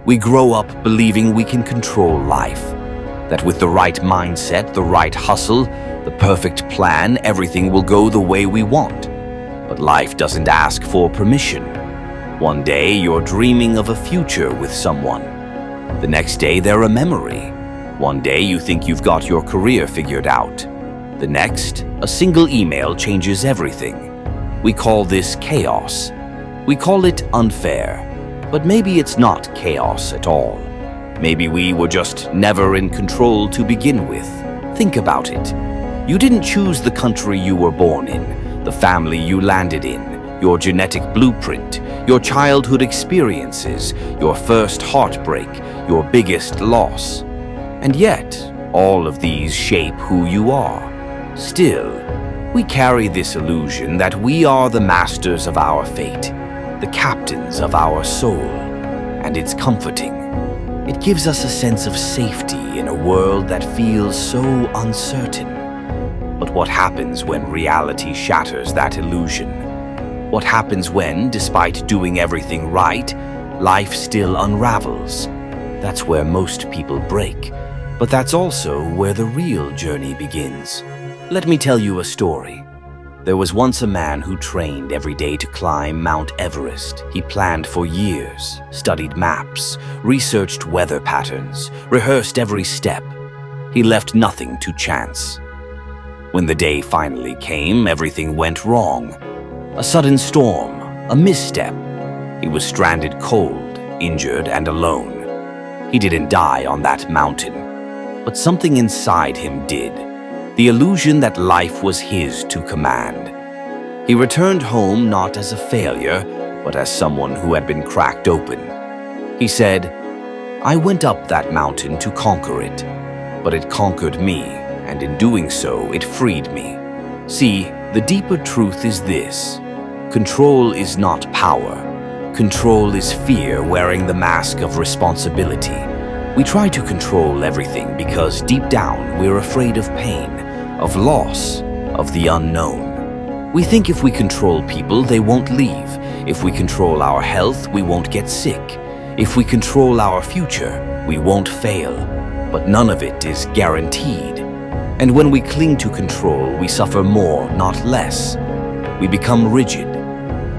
We grow up believing we can control life, that with the right mindset, the right hustle, the perfect plan, everything will go the way we want. But life doesn't ask for permission. One day you're dreaming of a future with someone. The next day they're a memory. One day you think you've got your career figured out. The next, a single email changes everything. We call this chaos. We call it unfair. But maybe it's not chaos at all. Maybe we were just never in control to begin with. Think about it. You didn't choose the country you were born in, the family you landed in, your genetic blueprint, your childhood experiences, your first heartbreak, your biggest loss. And yet, all of these shape who you are. Still, we carry this illusion that we are the masters of our fate, the captains of our soul, and it's comforting. It gives us a sense of safety in a world that feels so uncertain. But what happens when reality shatters that illusion? What happens when, despite doing everything right, life still unravels? That's where most people break, but that's also where the real journey begins. Let me tell you a story. There was once a man who trained every day to climb Mount Everest. He planned for years, studied maps, researched weather patterns, rehearsed every step. He left nothing to chance. When the day finally came, everything went wrong. A sudden storm, a misstep. He was stranded cold, injured, and alone. He didn't die on that mountain, but something inside him did. The illusion that life was his to command. He returned home not as a failure, but as someone who had been cracked open. He said, "I went up that mountain to conquer it, but it conquered me, and in doing so, it freed me." See, the deeper truth is this. Control is not power. Control is fear wearing the mask of responsibility. We try to control everything because deep down we're afraid of pain, of loss, of the unknown. We think if we control people, they won't leave. If we control our health, we won't get sick. If we control our future, we won't fail. But none of it is guaranteed. And when we cling to control, we suffer more, not less. We become rigid,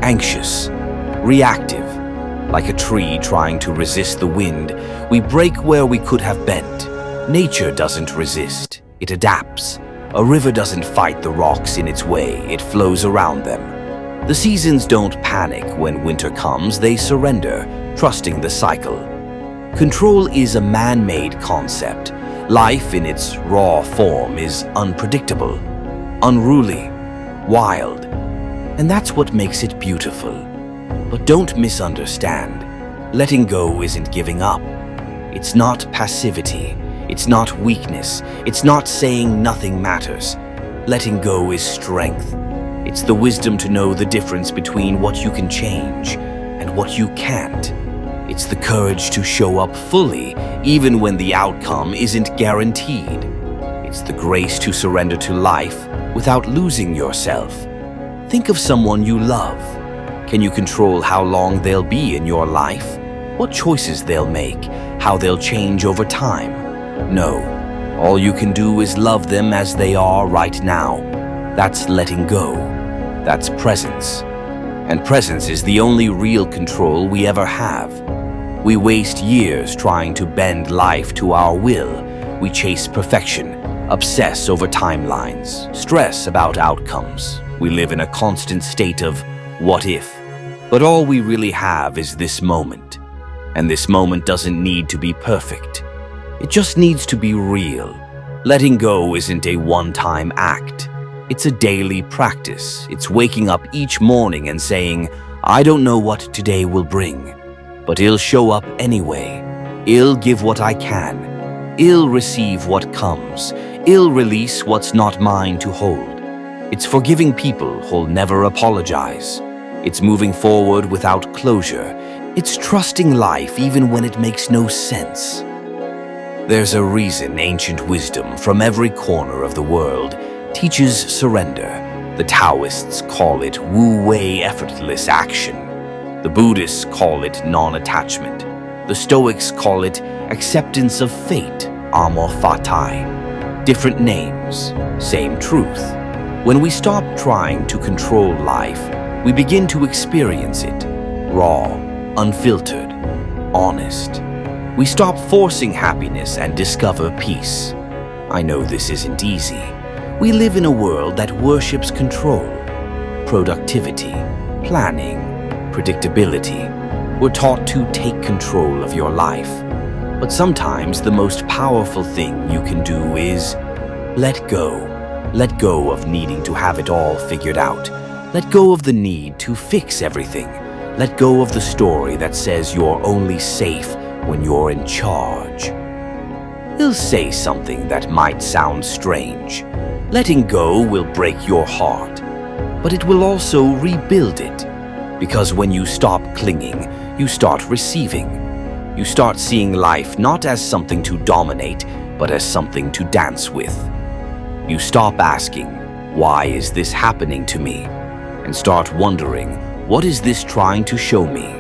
anxious, reactive. Like a tree trying to resist the wind, we break where we could have bent. Nature doesn't resist, it adapts. A river doesn't fight the rocks in its way, it flows around them. The seasons don't panic when winter comes, they surrender, trusting the cycle. Control is a man-made concept. Life in its raw form is unpredictable, unruly, wild. And that's what makes it beautiful. But don't misunderstand. Letting go isn't giving up. It's not passivity. It's not weakness. It's not saying nothing matters. Letting go is strength. It's the wisdom to know the difference between what you can change and what you can't. It's the courage to show up fully, even when the outcome isn't guaranteed. It's the grace to surrender to life without losing yourself. Think of someone you love. Can you control how long they'll be in your life? What choices they'll make? How they'll change over time? No. All you can do is love them as they are right now. That's letting go. That's presence. And presence is the only real control we ever have. We waste years trying to bend life to our will. We chase perfection, obsess over timelines, stress about outcomes. We live in a constant state of what if. But all we really have is this moment. And this moment doesn't need to be perfect. It just needs to be real. Letting go isn't a one-time act. It's a daily practice. It's waking up each morning and saying, I don't know what today will bring, but I'll show up anyway. I'll give what I can. I'll receive what comes. I'll release what's not mine to hold. It's forgiving people who'll never apologize. It's moving forward without closure. It's trusting life even when it makes no sense. There's a reason ancient wisdom from every corner of the world teaches surrender. The Taoists call it wu-wei, effortless action. The Buddhists call it non-attachment. The Stoics call it acceptance of fate, amor fati. Different names, same truth. When we stop trying to control life, we begin to experience it, raw, unfiltered, honest. We stop forcing happiness and discover peace. I know this isn't easy. We live in a world that worships control, productivity, planning, predictability. We're taught to take control of your life. But sometimes the most powerful thing you can do is let go. Let go of needing to have it all figured out. Let go of the need to fix everything. Let go of the story that says you're only safe when you're in charge. He'll say something that might sound strange. Letting go will break your heart, but it will also rebuild it. Because when you stop clinging, you start receiving. You start seeing life not as something to dominate, but as something to dance with. You stop asking, why is this happening to me? And start wondering, what is this trying to show me?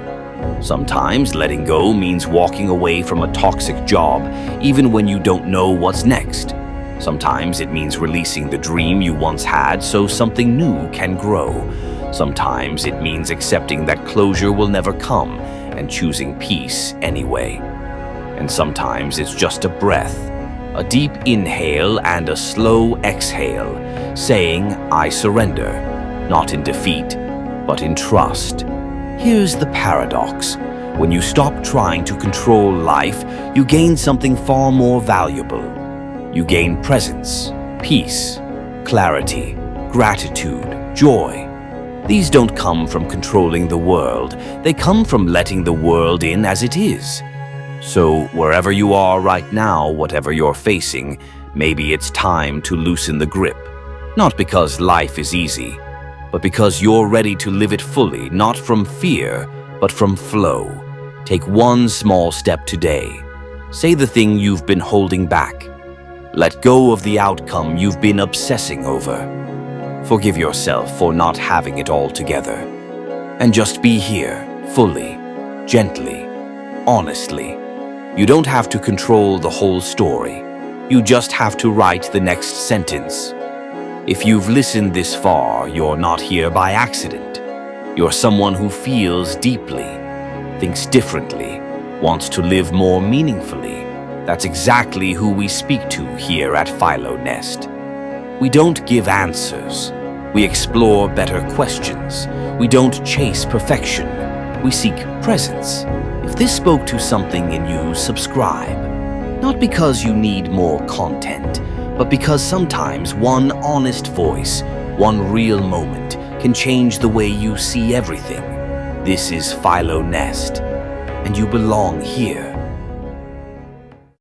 Sometimes letting go means walking away from a toxic job, even when you don't know what's next. Sometimes it means releasing the dream you once had so something new can grow. Sometimes it means accepting that closure will never come and choosing peace anyway. And sometimes it's just a breath, a deep inhale and a slow exhale, saying, I surrender, not in defeat, but in trust. Here's the paradox. When you stop trying to control life, you gain something far more valuable. You gain presence, peace, clarity, gratitude, joy. These don't come from controlling the world. They come from letting the world in as it is. So wherever you are right now, whatever you're facing, maybe it's time to loosen the grip. Not because life is easy, but because you're ready to live it fully, not from fear, but from flow. Take one small step today. Say the thing you've been holding back. Let go of the outcome you've been obsessing over. Forgive yourself for not having it all together. And just be here, fully, gently, honestly. You don't have to control the whole story. You just have to write the next sentence. If you've listened this far, you're not here by accident. You're someone who feels deeply, thinks differently, wants to live more meaningfully. That's exactly who we speak to here at PhiloNest. We don't give answers. We explore better questions. We don't chase perfection. We seek presence. If this spoke to something in you, subscribe. Not because you need more content, but because sometimes one honest voice, one real moment, can change the way you see everything. This is PhiloNest, and you belong here.